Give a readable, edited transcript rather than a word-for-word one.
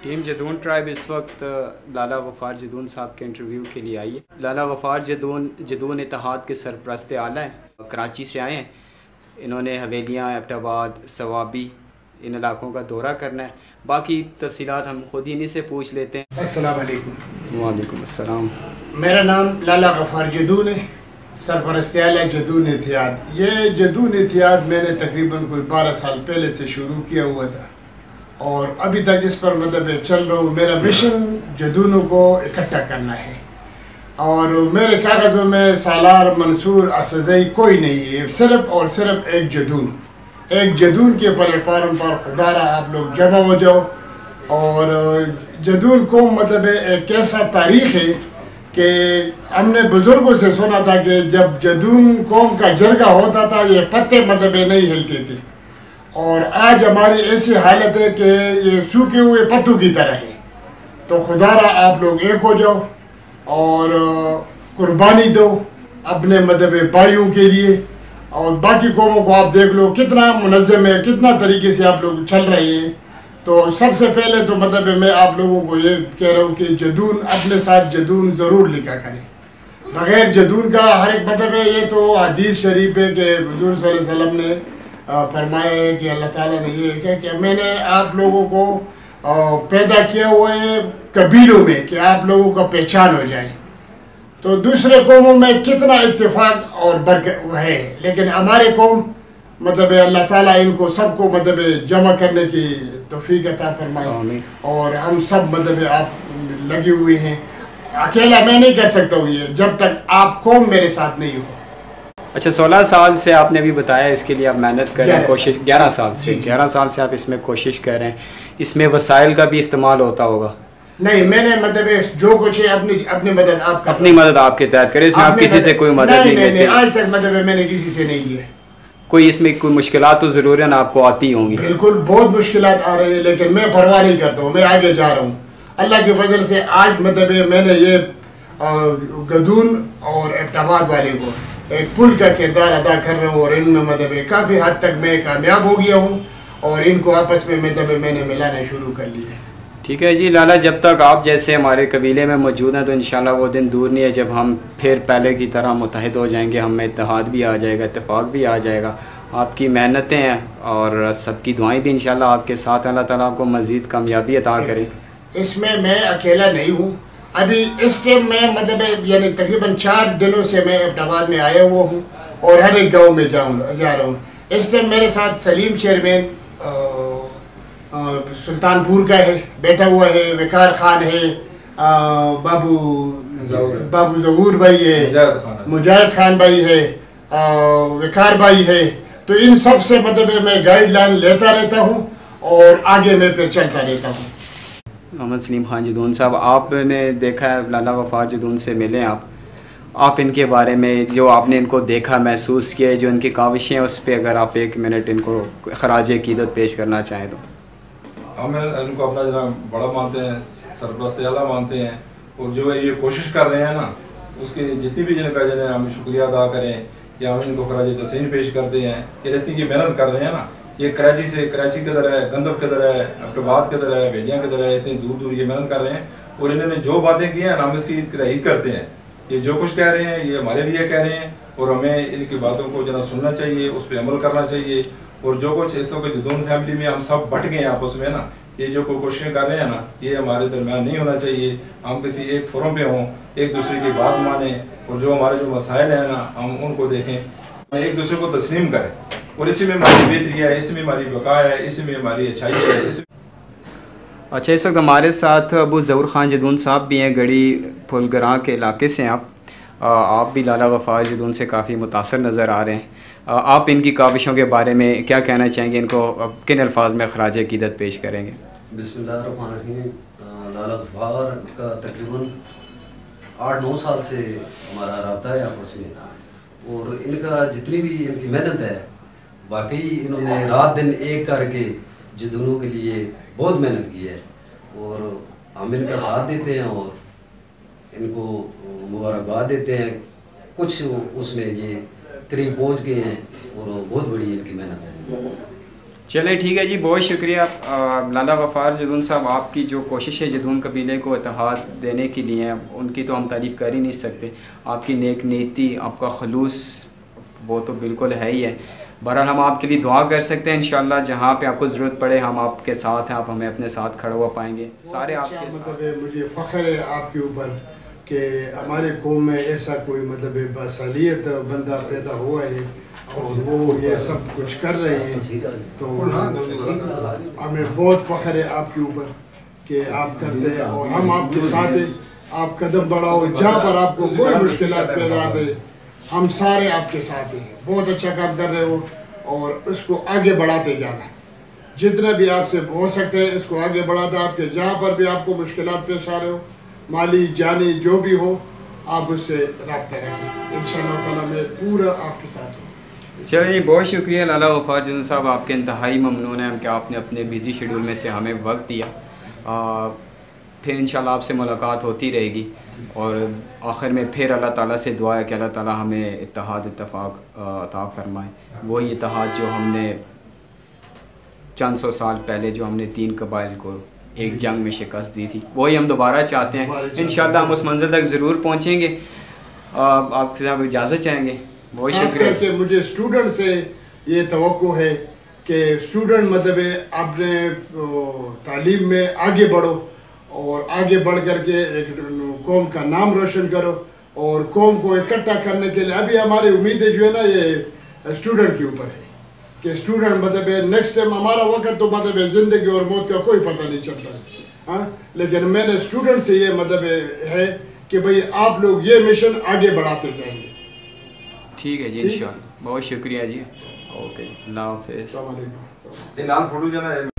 Team Jadoon tribe इस वक्त लाला गफ़ार जदून साहब के इंटरव्यू के लिए आई है। लाला गफ़ार जदून इत्तेहाद के सरपरस्त आला हैं, कराची से आए हैं। इन्होंने हवेलियाँ, एबटाबाद, सवाबी इन इलाकों का दौरा करना है। बाकी तफसीलात हम खुद ही इन्हीं से पूछ लेते हैं। अस्सलाम वालेकुम। वालेकुम अस्सलाम। मेरा नाम लाला गफ़ार जदून है, सरपरस्त आला जदून इत्तेहाद। ये जदून इत्तेहाद मैंने तकरीबन कोई 12 साल पहले से शुरू किया हुआ था और अभी तक इस पर मतलब चल रहा हूँ। मेरा मिशन जदूनों को इकट्ठा करना है और मेरे कागज़ों में सालार, मंसूर, असज़ई कोई नहीं है, सिर्फ़ और सिर्फ एक जदून के प्लेटफार्म पर खुदारा आप लोग जमा हो जाओ। और जदून को मतलब एक ऐसा तारीख़ है कि हमने बुज़ुर्गों से सुना था कि जब जदून कौम का जरगा होता था ये पत्ते मतलब नहीं हिलते थे, और आज हमारी ऐसी हालत है कि ये सूखे हुए पत्तों की तरह है। तो खुदारा आप लोग एक हो जाओ और कुर्बानी दो अपने मजहब भाइयों के लिए। और बाकी कौमों को आप देख लो कितना मुनज़्ज़म है, कितना तरीके से आप लोग चल रहे हैं। तो सबसे पहले तो मतलब मैं आप लोगों को ये कह रहा हूँ कि जदून अपने साथ जदून ज़रूर लिखा करें। बग़ैर जदून का हर एक मतलब है, ये तो हदीस शरीफ है कि हुज़ूर सल्लल्लाहु अलैहि वसल्लम ने फरमाया है कि अल्लाह ताला ने ये कहा कि मैंने आप लोगों को पैदा किया हुआ है कबीलों में कि आप लोगों का पहचान हो जाए। तो दूसरे कौमों में कितना इत्तेफाक और बरकत है, लेकिन हमारे कौम मतलब अल्लाह ताला इनको सबको मतलब जमा करने की तौफीक अता फरमाए। और हम सब मतलब आप लगे हुए हैं, अकेला मैं नहीं कर सकता हूँ ये जब तक आप कौम मेरे साथ नहीं हो। अच्छा, 16 साल से आपने भी बताया इसके लिए आप मेहनत कर रहे हैं, कोशिश 11 साल से 11 साल से आप इसमें कोशिश कर रहे हैं। इसमें वसाइल का भी इस्तेमाल होता होगा? नहीं, मैंने मतलब जो कुछ है अपनी मदद आप अपनी मदद आपके तहत करें, इसमें आप किसी से कोई मदद नहीं लेते? आज तक मतलब मैंने किसी से नहीं ली है। कोई इसमें कोई मुश्किलात तो ज़रूर आपको आती होंगी? बिल्कुल, बहुत मुश्किलात आ रही है, लेकिन मैं परवाह नहीं करता हूँ, मैं आगे जा रहा हूँ अल्लाह की फजल से। आज मतलब मैंने ये गदून और एबटाबाद वाले को एक पुल का किरदार अदा कर रहा हूँ और इनमें मतलब काफ़ी हद तक मैं कामयाब हो गया हूँ और इनको आपस में मतलब मैंने मिलाना शुरू कर लिया। ठीक है जी लाला, जब तक आप जैसे हमारे कबीले में मौजूद हैं तो इंशाल्लाह वो दिन दूर नहीं है जब हम फिर पहले की तरह मुत्तहिद हो जाएंगे, हम में इत्तेहाद भी आ जाएगा, इत्तेफाक भी आ जाएगा। आपकी मेहनतें हैं और सबकी दुआएं भी इंशाल्लाह आपके साथ, अल्लाह ताला आपको मज़ीद कामयाबी अता करे। इसमें मैं अकेला नहीं हूँ। अभी इस टाइम में मतलब यानी तकरीबन 4 दिनों से मैं एबटाबाद में आया हुआ हूँ और हर एक गाँव में जा रहा हूँ। इस टाइम मेरे साथ सलीम चेयरमैन सुल्तानपुर का है, बैठा हुआ है, वकार खान है, बाबू ज़हूर भाई है, मुजाहिद खान भाई है, वकार भाई है। तो इन सब से मतलब मैं गाइडलाइन लेता रहता हूँ और आगे मैं फिर चलता रहता हूँ। मोहम्मद सलीम खान जदून साहब, आपने देखा है लाला गफ़ार जदून से मिले आप इनके बारे में जो आपने इनको देखा, महसूस किया, जो इनकी काविशें उस पर अगर आप 1 मिनट इनको खराज अक़ीदत पेश करना चाहें तो। हम इनको अपना जना बड़ा मानते हैं, सरपरस्त आला मानते हैं और जो है ये कोशिश कर रहे हैं ना, उसके जितनी भी जिनका जिन्हें हम शुक्रिया अदा करें या हम इनको खराज तहसीन पेश करते हैं। ये इतनी की मेहनत कर रहे हैं ना, ये कराची किधर है, गंदम किधर है, एबटाबाद किधर है, भेजियाँ किधर है, इतनी दूर दूर ये मेहनत कर रहे हैं और इन्होंने जो बातें की हैं हम इसकी तहरीक करते हैं। ये जो कुछ कह रहे हैं ये हमारे लिए कह रहे हैं और हमें इनकी बातों को जना सुनना चाहिए, उस पर अमल करना चाहिए। और जो कुछ इस वक्त जदून फैमिली में हम सब बट गए हैं आपस में ना, ये जो कोशिशें कर रहे हैं ना, ये हमारे दरमियान नहीं होना चाहिए। हम किसी एक फोरम पे हों, एक दूसरे की बात माने और जो हमारे जो मसाइल हैं ना हम उनको देखें, एक दूसरे को तस्लीम करें और इसी में हमारी बेहतरी है, इसी में हमारी बका है, इसी में हमारी अच्छाई है। अच्छा, इस वक्त हमारे साथ अबू ज़हूर खान जदून साहब भी हैं, गढ़ी फुलगरां के इलाके से हैं आप भी लाला गफ़ार जदून से काफ़ी मुतासर नज़र आ रहे हैं। आप इनकी काविशों के बारे में क्या कहना चाहेंगे, इनको किन अल्फाज में खराज अक़ीदत पेश करेंगे? बिस्मिल्लाहिर्रहमानिर्रहीम। लाला गफ़ार का तकरीबन 8-9 साल से हमारा रब्ता है आपस में और इनका जितनी भी इनकी मेहनत है, वाकई इन्होंने रात दिन एक करके जदूनों के लिए बहुत मेहनत की है और हम इनका साथ देते हैं और इनको मुबारकबाद देते हैं। कुछ उसमें ये करीब पहुंच गए हैं और बहुत बड़ी इनकी मेहनत है। चलें ठीक है जी, बहुत शुक्रिया लाला गफ़ार जदून साहब, आपकी जो कोशिश है जदून कबीले को इत्तेहाद देने के लिए, उनकी तो हम तारीफ़ कर ही नहीं सकते। आपकी नेक नीयती, आपका खलूस वो तो बिल्कुल है ही है। बहरहाल हम आपके लिए दुआ कर सकते हैं, इंशाल्लाह जहाँ पे आपको ज़रूरत पड़े हम आपके साथ हैं, आप हमें अपने साथ खड़ा हुआ पाएंगे, सारे आपके साथ। मतलब मुझे फ़ख्र है आपके ऊपर कि हमारे कौम में ऐसा कोई मतलब बासालियत बंदा पैदा हुआ है और वो ये सब कुछ कर रहे हैं, तो हमें बहुत फ़ख्र है आपके ऊपर कि आप करते हैं और हम आपके साथ हैं। आप कदम बढ़ाओ, जहाँ पर आपको कोई मुश्किलात पैदा आए हम सारे आपके साथ हैं। बहुत अच्छा काम कर रहे हो और उसको आगे बढ़ाते जाना, जितना भी आपसे हो सकते हैं इसको आगे बढ़ाता। आपके जहाँ पर भी आपको मुश्किलात पेश आ रहे हो, माली जानी जो भी हो, आप उससे रब्ता रखें, इंशाअल्लाह ताला मैं पूरा आपके साथ हूँ। चलिए जी, बहुत शुक्रिया लाला गफ़ार जदून साहब, आपके इंतहाई ममनून हैं कि आपने अपने बिज़ी शेड्यूल में से हमें वक्त दिया। फिर इंशाल्लाह आपसे मुलाकात होती रहेगी और आखिर में फिर अल्लाह ताला से दुआ है कि अल्लाह ताला हमें इत्तेहाद इत्तफ़ाक़ अता फ़रमाए। वही इत्तेहाद जो हमने चंद सौ साल पहले जो हमने 3 कबाइल को एक जंग में शिकस्त दी थी, वही हम दोबारा चाहते हैं। इंशाल्लाह हम उस मंज़िल तक ज़रूर पहुँचेंगे। आपसे आप इजाज़त चाहेंगे? बहुत शुक्रिया। मुझे स्टूडेंट से ये तवक्को है कि स्टूडेंट मतलब अपने तालीम में आगे बढ़ो और आगे बढ़ कर के एक कौम का नाम रोशन करो और कौम को इकट्ठा करने के लिए अभी हमारी उम्मीदें जो है ना ये स्टूडेंट के ऊपर है कि स्टूडेंट मतलब नेक्स्ट टाइम हमारा वक्त तो मतलब ज़िंदगी और मौत का कोई पता नहीं चलता है, हाँ, लेकिन मैंने स्टूडेंट से ये मतलब है कि भाई आप लोग ये मिशन आगे बढ़ाते जाएंगे। ठीक है जी, इंशाल्लाह। बहुत शुक्रिया जी। ओके जी, अल्लाह हाफ़िज़। अस्सलाम वालेकुम।